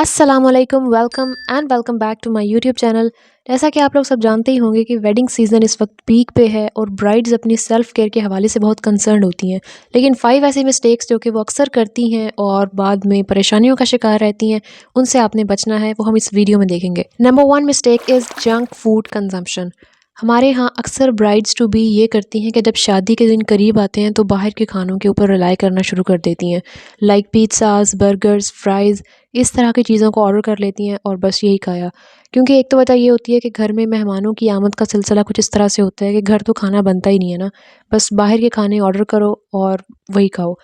अस्सलामुअलैकुम welcome back to my YouTube channel. जैसा कि आप लोग सब जानते ही होंगे कि वेडिंग सीज़न इस वक्त पीक पे है और ब्राइड्स अपनी सेल्फ केयर के हवाले से बहुत कंसर्न होती हैं। लेकिन 5 ऐसी मिस्टेक्स जो कि वो अक्सर करती हैं और बाद में परेशानियों का शिकार रहती हैं, उनसे आपने बचना है, वो हम इस वीडियो में देखेंगे। Number 1 mistake is junk food consumption. हमारे यहाँ अक्सर ब्राइड्स टू बी ये करती हैं कि जब शादी के दिन करीब आते हैं तो बाहर के खानों के ऊपर रिलाई करना शुरू कर देती हैं, लाइक पिज़्ज़ाज़, बर्गर्स, फ्राइज़, इस तरह की चीज़ों को ऑर्डर कर लेती हैं और बस यही खाया। क्योंकि एक तो वजह ये होती है कि घर में मेहमानों की आमद का सिलसिला कुछ इस तरह से होता है कि घर तो खाना बनता ही नहीं है ना, बस बाहर के खाने ऑर्डर करो और वही खाओ।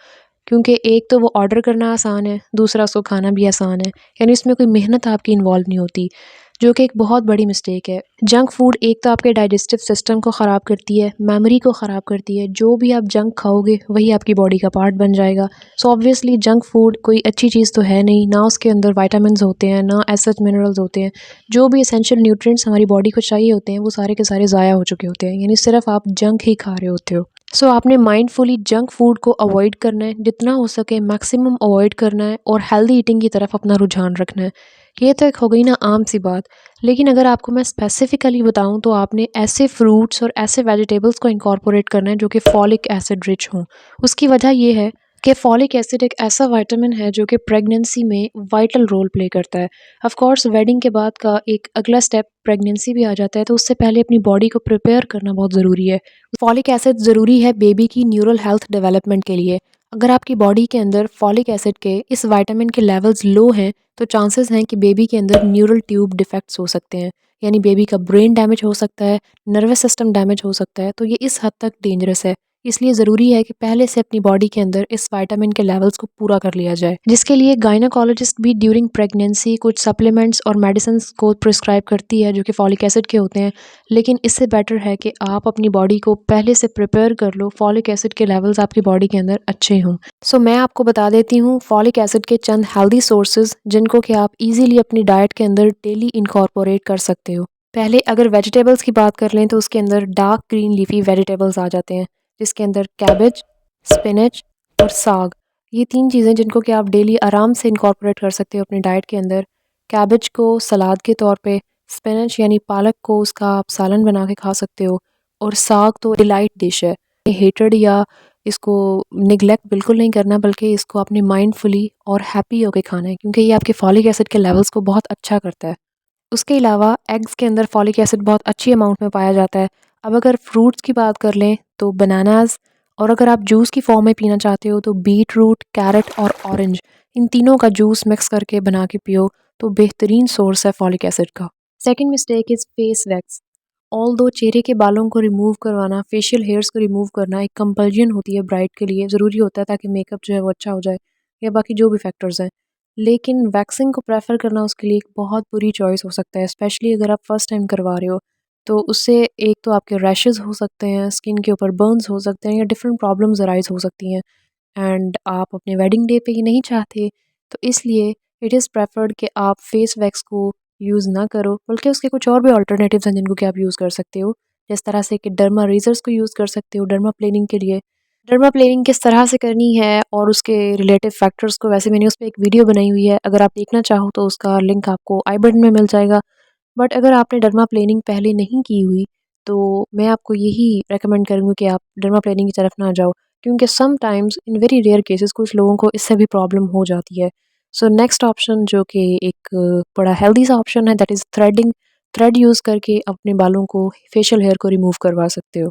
क्योंकि एक तो वो ऑर्डर करना आसान है, दूसरा उसको खाना भी आसान है, यानी इसमें कोई मेहनत आपकी इन्वॉल्व नहीं होती, जो कि एक बहुत बड़ी मिस्टेक है। जंक फूड एक तो आपके डाइजेस्टिव सिस्टम को ख़राब करती है, मेमोरी को ख़राब करती है। जो भी आप जंक खाओगे वही आपकी बॉडी का पार्ट बन जाएगा। सो ऑब्वियसली जंक फूड कोई अच्छी चीज़ तो है नहीं, ना उसके अंदर विटामिन्स होते हैं, ना एज सच मिनरल्स होते हैं। जो भी एसेंशियल न्यूट्रिएंट्स हमारी बॉडी को चाहिए होते हैं वो सारे के सारे ज़ाया हो चुके होते हैं, यानी सिर्फ आप जंक ही खा रहे होते हो। सो आपने माइंडफुली जंक फूड को अवॉइड करना है, जितना हो सके मैक्सिमम अवॉइड करना है और हेल्दी ईटिंग की तरफ अपना रुझान रखना है। ये तो एक हो गई ना आम सी बात। लेकिन अगर आपको मैं स्पेसिफिकली बताऊं तो आपने ऐसे फ्रूट्स और ऐसे वेजिटेबल्स को इंकॉर्पोरेट करना है जो कि फॉलिक एसिड रिच हों। उसकी वजह ये है कि फॉलिक एसिड एक ऐसा विटामिन है जो कि प्रेगनेंसी में वाइटल रोल प्ले करता है। ऑफ कोर्स वेडिंग के बाद का एक अगला स्टेप प्रेगनेंसी भी आ जाता है, तो उससे पहले अपनी बॉडी को प्रिपेयर करना बहुत ज़रूरी है। फॉलिक एसिड ज़रूरी है बेबी की न्यूरल हेल्थ डेवलपमेंट के लिए। अगर आपकी बॉडी के अंदर फॉलिक एसिड के इस विटामिन के लेवल्स लो हैं तो चांसेस हैं कि बेबी के अंदर न्यूरल ट्यूब डिफेक्ट्स हो सकते हैं, यानी बेबी का ब्रेन डैमेज हो सकता है, नर्वस सिस्टम डैमेज हो सकता है। तो ये इस हद तक डेंजरस है। इसलिए ज़रूरी है कि पहले से अपनी बॉडी के अंदर इस विटामिन के लेवल्स को पूरा कर लिया जाए, जिसके लिए गायनाकोलॉजिस्ट भी ड्यूरिंग प्रेगनेंसी कुछ सप्लीमेंट्स और मेडिसिन को प्रिस्क्राइब करती है जो कि फॉलिक एसिड के होते हैं। लेकिन इससे बेटर है कि आप अपनी बॉडी को पहले से प्रिपेयर कर लो, फॉलिक एसिड के लेवल्स आपकी बॉडी के अंदर अच्छे हों। सो मैं आपको बता देती हूँ फॉलिक एसिड के चंद हेल्दी सोर्सेज जिनको कि आप इजीली अपनी डाइट के अंदर डेली इनकॉर्पोरेट कर सकते हो। पहले अगर वेजिटेबल्स की बात कर लें तो उसके अंदर डार्क ग्रीन लीफी वेजिटेबल्स आ जाते हैं, जिसके अंदर कैबेज, स्पिनच और साग। ये 3 चीज़ें जिनको कि आप डेली आराम से इनकॉर्पोरेट कर सकते हो अपनी डाइट के अंदर। कैबेज को सलाद के तौर पे, स्पिनच यानी पालक को उसका आप सालन बना के खा सकते हो, और साग तो डिलाइट डिश है। हेटेड या इसको निगलेक्ट बिल्कुल नहीं करना, बल्कि इसको आपने माइंडफुली और हैप्पी होके खाना है, क्योंकि ये आपके फॉलिक एसिड के लेवल्स को बहुत अच्छा करता है। उसके अलावा एग्स के अंदर फॉलिक एसिड बहुत अच्छी अमाउंट में पाया जाता है। अब अगर फ्रूट्स की बात कर लें तो बनानास, और अगर आप जूस की फॉर्म में पीना चाहते हो तो बीट रूट, कैरेट और ऑरेंज, इन तीनों का जूस मिक्स करके बना के पियो तो बेहतरीन सोर्स है फॉलिक एसिड का। Second mistake is face wax. All दो चेहरे के बालों को रिमूव करवाना, फेशियल हेयर्स को रिमूव करना एक कंपल्जन होती है ब्राइड के लिए, ज़रूरी होता है ताकि मेकअप जो है वो अच्छा हो जाए, या बाकी जो भी फैक्टर्स हैं। लेकिन वैक्सिंग को प्रेफर करना उसके लिए एक बहुत बुरी चॉइस हो सकता है, स्पेशली अगर आप फर्स्ट टाइम करवा रहे हो। तो उससे एक तो आपके रैशेज़ हो सकते हैं, स्किन के ऊपर बर्न्स हो सकते हैं, या डिफरेंट प्रॉब्लम्स अराइज हो सकती हैं। एंड आप अपने वेडिंग डे पे ये नहीं चाहते, तो इसलिए इट इज़ प्रेफर्ड कि आप फेस वैक्स को यूज़ ना करो, बल्कि उसके कुछ और भी अल्टरनेटिव्स हैं जिनको कि आप यूज़ कर सकते हो। जिस तरह से कि डर्मा रेजर्स को यूज़ कर सकते हो डर्मा प्लेनिंग के लिए। डर्मा प्लेनिंग किस तरह से करनी है और उसके रिलेटिव फैक्टर्स को, वैसे मैंने उस पे एक वीडियो बनाई हुई है, अगर आप देखना चाहो तो उसका लिंक आपको आई बटन में मिल जाएगा। बट अगर आपने डर्मा प्लेनिंग पहले नहीं की हुई तो मैं आपको यही रेकमेंड करूँगी कि आप डर्मा प्लेनिंग की तरफ ना जाओ, क्योंकि sometimes in very rare cases कुछ लोगों को इससे भी प्रॉब्लम हो जाती है। सो नेक्स्ट ऑप्शन जो कि एक बड़ा हेल्दी सा ऑप्शन है, that is threading. Thread use करके अपने बालों को, फेशियल हेयर को रिमूव करवा सकते हो।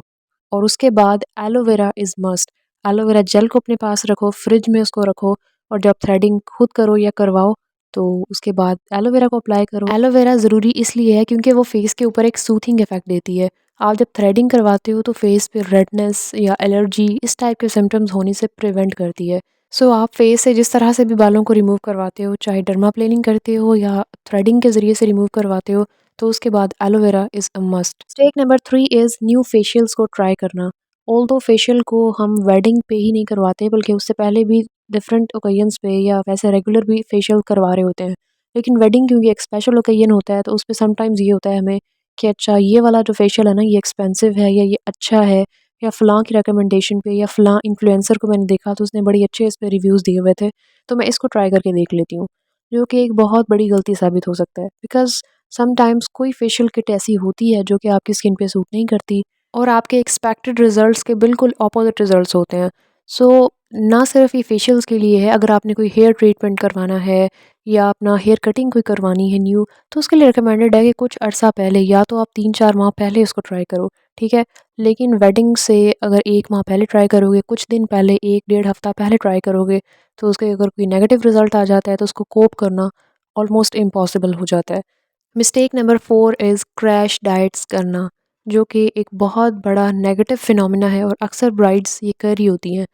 और उसके बाद aloe vera is must. Aloe vera gel को अपने पास रखो, फ्रिज में उसको रखो, और जब थ्रेडिंग खुद करो या करवाओ तो उसके बाद एलोवेरा को अप्लाई करो। एलोवेरा ज़रूरी इसलिए है क्योंकि वो फेस के ऊपर एक सूथिंग इफेक्ट देती है। आप जब थ्रेडिंग करवाते हो तो फेस पे रेडनेस या एलर्जी इस टाइप के सिम्टम्स होने से प्रिवेंट करती है। सो आप फेस से जिस तरह से भी बालों को रिमूव करवाते हो, चाहे डर्मा प्लेनिंग करते हो या थ्रेडिंग के ज़रिए से रिमूव करवाते हो, तो उसके बाद aloe vera is a must. Step number 3 is new facials को ट्राई करना। ऑल्दो फेशियल को हम वेडिंग पे ही नहीं करवाते, बल्कि उससे पहले भी डिफरेंट ओकेजन्स पे या वैसे रेगुलर भी फेशियल करवा रहे होते हैं। लेकिन वेडिंग क्योंकि एक स्पेशल ओकेजन होता है, तो उस पे समटाइम्स ये होता है हमें कि अच्छा ये वाला जो फेशियल है ना ये एक्सपेंसिव है या ये अच्छा है, या फ़लाँ की रिकमेंडेशन पे या फ़लाँ इन्फ्लुएंसर को मैंने देखा तो उसने बड़ी अच्छे इस पे रिव्यूज़ दिए हुए थे, तो मैं इसको ट्राई करके देख लेती हूँ। जो कि एक बहुत बड़ी गलती साबित हो सकता है। बिकॉज़ समटाइम्स कोई फेशियल किट ऐसी होती है जो कि आपकी स्किन पे सूट नहीं करती और आपके एक्सपेक्टेड रिज़ल्ट्स के बिल्कुल अपोज़िट रिज़ल्ट्स होते हैं। सो ना सिर्फ़ ये फेशियल्स के लिए है, अगर आपने कोई हेयर ट्रीटमेंट करवाना है या अपना हेयर कटिंग कोई करवानी है न्यू, तो उसके लिए रिकमेंडेड है कि कुछ अर्सा पहले या तो आप 3-4 माह पहले इसको ट्राई करो, ठीक है? लेकिन वेडिंग से अगर 1 माह पहले ट्राई करोगे, कुछ दिन पहले 1 डेढ़ हफ़्ता पहले ट्राई करोगे, तो उसके अगर कोई नेगेटिव रिज़ल्ट आ जाता है तो उसको कोप करना ऑलमोस्ट इम्पॉसिबल हो जाता है। Mistake number 4 is crash diets करना, जो कि एक बहुत बड़ा नेगेटिव फिनोमेना है और अक्सर ब्राइड्स ये कर रही होती हैं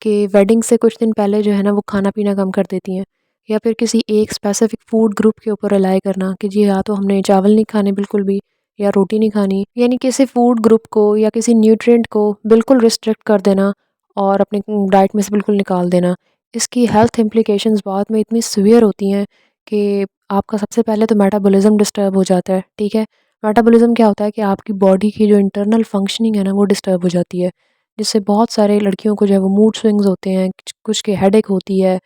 कि वेडिंग से कुछ दिन पहले जो है ना वो खाना-पीना कम कर देती हैं या फिर किसी एक स्पेसिफिक फूड ग्रुप के ऊपर रिलाई करना कि जी हाँ, तो हमने चावल नहीं खाने बिल्कुल भी या रोटी नहीं खानी, यानी किसी फूड ग्रुप को या किसी न्यूट्रिएंट को बिल्कुल रिस्ट्रिक्ट कर देना और अपनी डाइट में से बिल्कुल निकाल देना। इसकी हेल्थ इम्प्लिकेशंस बाद में इतनी सीवियर होती हैं कि आपका सबसे पहले तो मेटाबॉलिज्म डिस्टर्ब हो जाता है, ठीक है? मेटाबॉलिज्म क्या होता है कि आपकी बॉडी की जो इंटरनल फंक्शनिंग है ना वो डिस्टर्ब हो जाती है, जिससे बहुत सारे लड़कियों को जो है वो मूड स्विंग्स होते हैं, कुछ कुछ के हेडेक होती है,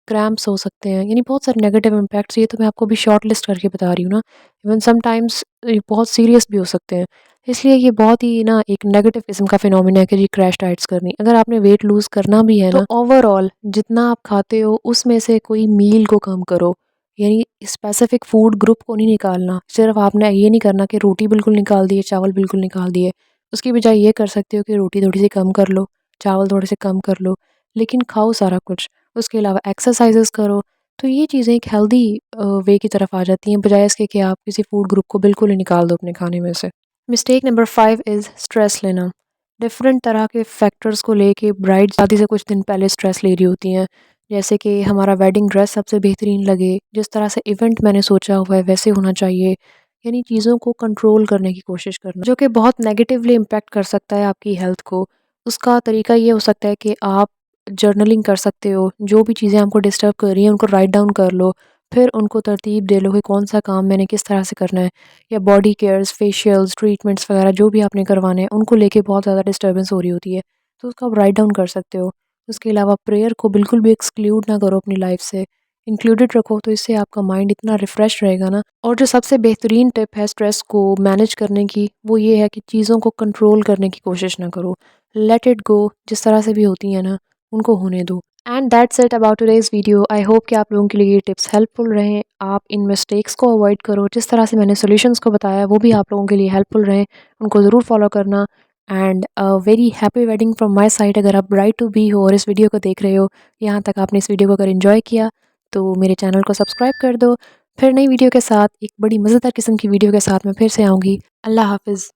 क्रैम्प्स हो सकते हैं, यानी बहुत सारे नेगेटिव इम्पैक्ट्स, ये तो मैं आपको अभी शॉर्ट लिस्ट करके बता रही हूँ ना। इवन समटाइम्स ये बहुत सीरियस भी हो सकते हैं। इसलिए ये बहुत ही ना एक नेगेटिव किस्म का फिनोमेना है कि जी क्रैश डाइट्स करनी। अगर आपने वेट लूज़ करना भी है तो ना, ओवरऑल जितना आप खाते हो उसमें से कोई मील को कम करो। यानी स्पेसिफिक फूड ग्रुप को नहीं निकालना। सिर्फ आपने ये नहीं करना कि रोटी बिल्कुल निकाल दिए, चावल बिल्कुल निकाल दिए। उसकी बजाय ये कर सकते हो कि रोटी थोड़ी-सी कम कर लो, चावल थोड़े से कम कर लो, लेकिन खाओ सारा कुछ। उसके अलावा एक्सरसाइज़ेस करो, तो ये चीज़ें एक हेल्दी वे की तरफ आ जाती हैं, बजाय इसके कि आप किसी फूड ग्रुप को बिल्कुल ही निकाल दो अपने खाने में से। मिस्टेक नंबर 5 इज़ स्ट्रेस लेना। डिफरेंट तरह के फैक्टर्स को लेके ब्राइड शादी से कुछ दिन पहले स्ट्रेस ले रही होती हैं। जैसे कि हमारा वेडिंग ड्रेस सबसे बेहतरीन लगे, जिस तरह से इवेंट मैंने सोचा हुआ है वैसे होना चाहिए। यानी चीज़ों को कंट्रोल करने की कोशिश करना, जो कि बहुत नेगेटिवली इम्पैक्ट कर सकता है आपकी हेल्थ को। उसका तरीका ये हो सकता है कि आप जर्नलिंग कर सकते हो, जो भी चीज़ें आपको डिस्टर्ब कर रही हैं उनको राइट डाउन कर लो, फिर उनको तरतीब दे लो कि कौन-सा काम मैंने किस तरह से करना है। या बॉडी केयर्स, फेशियल्स, ट्रीटमेंट्स वगैरह जो भी आपने करवाने हैं, उनको लेके बहुत ज़्यादा डिस्टर्बेंस हो रही होती है, तो उसको आप राइट डाउन कर सकते हो। उसके अलावा प्रेयर को बिल्कुल भी एक्सक्लूड ना करो अपनी लाइफ से, इंक्लूडेड रखो, तो इससे आपका माइंड इतना रिफ़्रेश रहेगा ना। और जो सबसे बेहतरीन टिप है स्ट्रेस को मैनेज करने की, वो ये है कि चीज़ों को कंट्रोल करने की कोशिश ना करो। लेट इट गो, जिस तरह से भी होती हैं ना, उनको होने दो। And that's it about today's video. I hope कि आप लोगों के लिए ये टिप्स हेल्पफुल रहें। आप इन मिस्टेक्स को अवॉइड करो, जिस तरह से मैंने सॉल्यूशंस को बताया वो भी आप लोगों के लिए हेल्पफुल रहें, उनको ज़रूर फॉलो करना। And very happy wedding from my side. अगर आप ब्राइड टू बी हो और इस वीडियो को देख रहे हो, यहाँ तक आपने इस वीडियो को अगर एंजॉय किया, तो मेरे चैनल को सब्सक्राइब कर दो। फिर नई वीडियो के साथ, एक बड़ी मज़ेदार किस्म की वीडियो के साथ मैं फिर से आऊँगी। अल्लाह हाफ़िज़।